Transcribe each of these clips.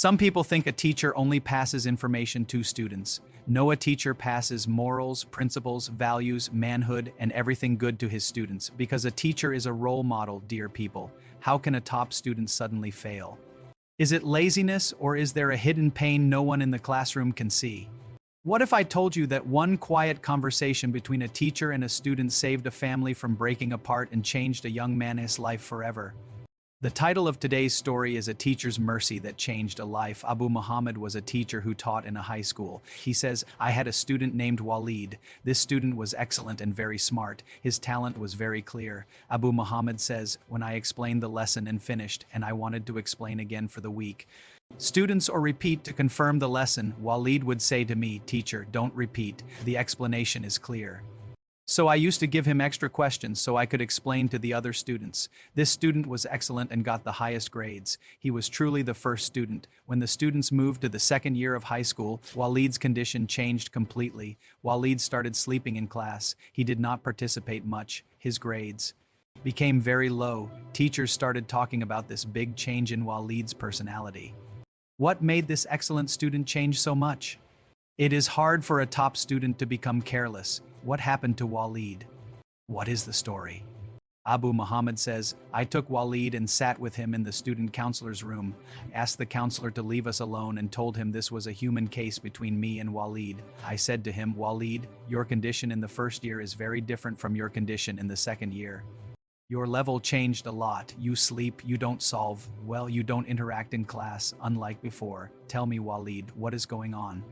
Some people think a teacher only passes information to students. No, a teacher passes morals, principles, values, manhood, and everything good to his students, because a teacher is a role model, dear people. How can a top student suddenly fail? Is it laziness, or is there a hidden pain no one in the classroom can see? What if I told you that one quiet conversation between a teacher and a student saved a family from breaking apart and changed a young man's life forever? The title of today's story is A Teacher's Mercy That Changed a Life. Abu Muhammad was a teacher who taught in a high school. He says, I had a student named Walid. This student was excellent and very smart. His talent was very clear. Abu Muhammad says, when I explained the lesson and finished, and I wanted to explain again for the week, students or repeat to confirm the lesson, Walid would say to me, teacher, don't repeat. The explanation is clear. So I used to give him extra questions so I could explain to the other students. This student was excellent and got the highest grades. He was truly the first student. When the students moved to the second year of high school, Walid's condition changed completely. Walid started sleeping in class. He did not participate much. His grades became very low. Teachers started talking about this big change in Walid's personality. What made this excellent student change so much? It is hard for a top student to become careless. What happened to Walid? What is the story? Abu Muhammad says, I took Walid and sat with him in the student counselor's room, asked the counselor to leave us alone and told him this was a human case between me and Walid. I said to him, Walid, your condition in the first year is very different from your condition in the second year. Your level changed a lot. You sleep, you don't solve, well, you don't interact in class, unlike before. Tell me, Walid, what is going on?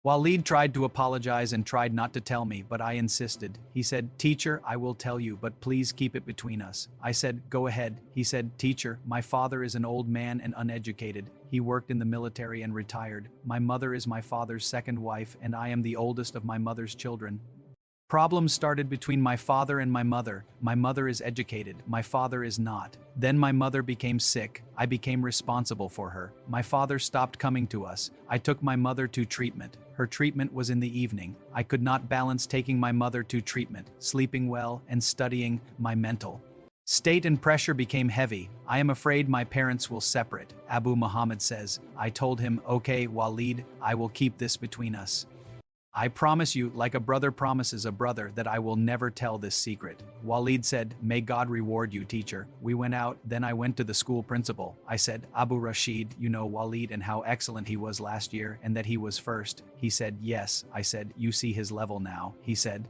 Walid tried to apologize and tried not to tell me, but I insisted. He said, teacher, I will tell you, but please keep it between us. I said, go ahead. He said, teacher, my father is an old man and uneducated. He worked in the military and retired. My mother is my father's second wife, and I am the oldest of my mother's children. Problems started between my father and my mother. My mother is educated, my father is not. Then my mother became sick. I became responsible for her. My father stopped coming to us. I took my mother to treatment. Her treatment was in the evening. I could not balance taking my mother to treatment, sleeping well, and studying. My mental state and pressure became heavy. I am afraid my parents will separate. Abu Muhammad says, I told him, okay, Walid, I will keep this between us. I promise you, like a brother promises a brother, that I will never tell this secret. Walid said, may God reward you, teacher. We went out, then I went to the school principal. I said, Abu Rashid, you know Walid and how excellent he was last year and that he was first. He said, yes. I said, you see his level now. He said,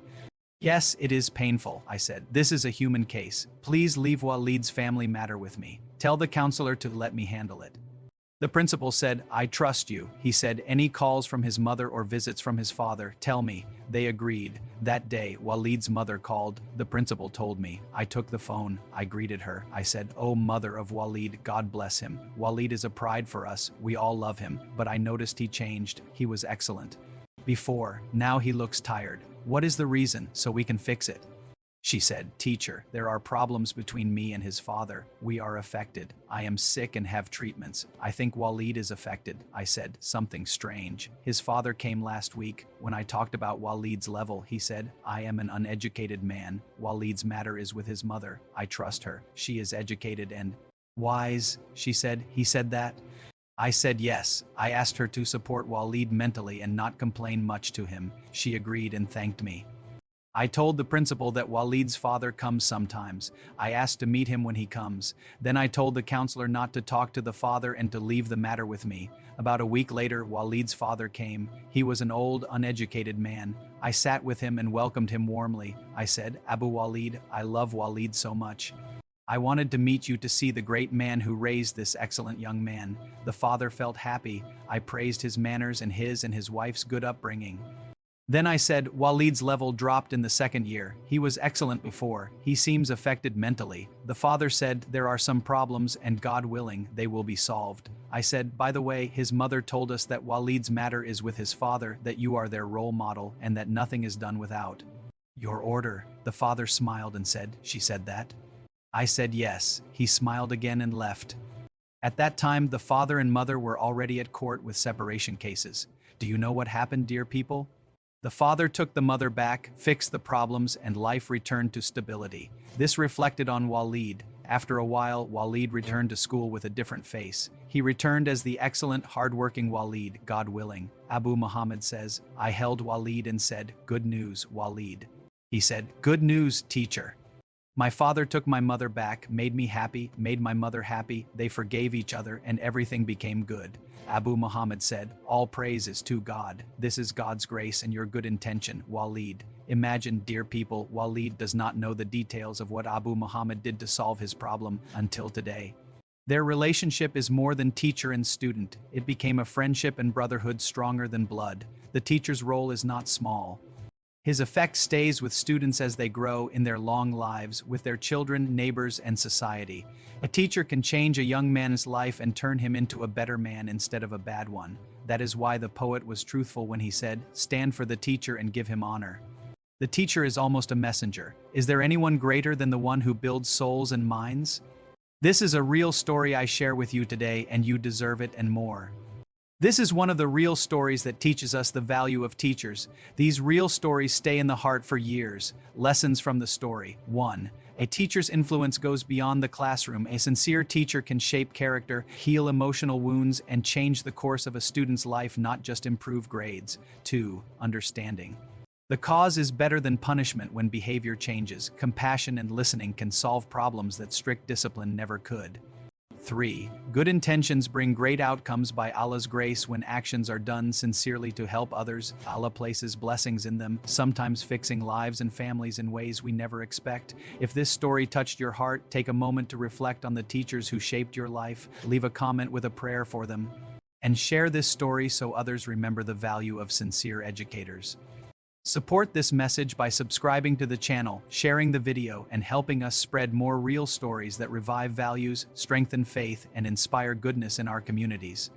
yes, it is painful. I said, this is a human case. Please leave Walid's family matter with me. Tell the counselor to let me handle it. The principal said, I trust you. He said, any calls from his mother or visits from his father, tell me. They agreed. That day, Walid's mother called. The principal told me. I took the phone. I greeted her. I said, oh, mother of Walid, God bless him. Walid is a pride for us. We all love him. But I noticed he changed. He was excellent before. Now he looks tired. What is the reason, so we can fix it? She said, teacher, there are problems between me and his father. We are affected. I am sick and have treatments. I think Walid is affected. I said, something strange. His father came last week. When I talked about Walid's level, he said, I am an uneducated man. Walid's matter is with his mother. I trust her. She is educated and wise, she said. He said that? I said yes. I asked her to support Walid mentally and not complain much to him. She agreed and thanked me. I told the principal that Walid's father comes sometimes. I asked to meet him when he comes. Then I told the counselor not to talk to the father and to leave the matter with me. About a week later, Walid's father came. He was an old, uneducated man. I sat with him and welcomed him warmly. I said, Abu Walid, I love Walid so much. I wanted to meet you to see the great man who raised this excellent young man. The father felt happy. I praised his manners and his wife's good upbringing. Then I said, Walid's level dropped in the second year. He was excellent before. He seems affected mentally. The father said, there are some problems and God willing, they will be solved. I said, by the way, his mother told us that Walid's matter is with his father, that you are their role model, and that nothing is done without your order. The father smiled and said, she said that? I said yes. He smiled again and left. At that time, the father and mother were already at court with separation cases. Do you know what happened, dear people? The father took the mother back, fixed the problems, and life returned to stability. This reflected on Walid. After a while, Walid returned to school with a different face. He returned as the excellent, hardworking Walid, God willing. Abu Muhammad says, I held Walid and said, "Good news, Walid." He said, "Good news, teacher. My father took my mother back, made me happy, made my mother happy, they forgave each other, and everything became good." Abu Muhammad said, "All praise is to God. This is God's grace and your good intention, Walid." Imagine, dear people, Walid does not know the details of what Abu Muhammad did to solve his problem until today. Their relationship is more than teacher and student. It became a friendship and brotherhood stronger than blood. The teacher's role is not small. His effect stays with students as they grow in their long lives, with their children, neighbors, and society. A teacher can change a young man's life and turn him into a better man instead of a bad one. That is why the poet was truthful when he said, "Stand for the teacher and give him honor." The teacher is almost a messenger. Is there anyone greater than the one who builds souls and minds? This is a real story I share with you today, and you deserve it and more. This is one of the real stories that teaches us the value of teachers. These real stories stay in the heart for years. Lessons from the story. 1. A teacher's influence goes beyond the classroom. A sincere teacher can shape character, heal emotional wounds, and change the course of a student's life, not just improve grades. 2. Understanding. The cause is better than punishment when behavior changes. Compassion and listening can solve problems that strict discipline never could. 3. Good intentions bring great outcomes by Allah's grace. When actions are done sincerely to help others, Allah places blessings in them, sometimes fixing lives and families in ways we never expect. If this story touched your heart, take a moment to reflect on the teachers who shaped your life, leave a comment with a prayer for them, and share this story so others remember the value of sincere educators. Support this message by subscribing to the channel, sharing the video, and helping us spread more real stories that revive values, strengthen faith, and inspire goodness in our communities.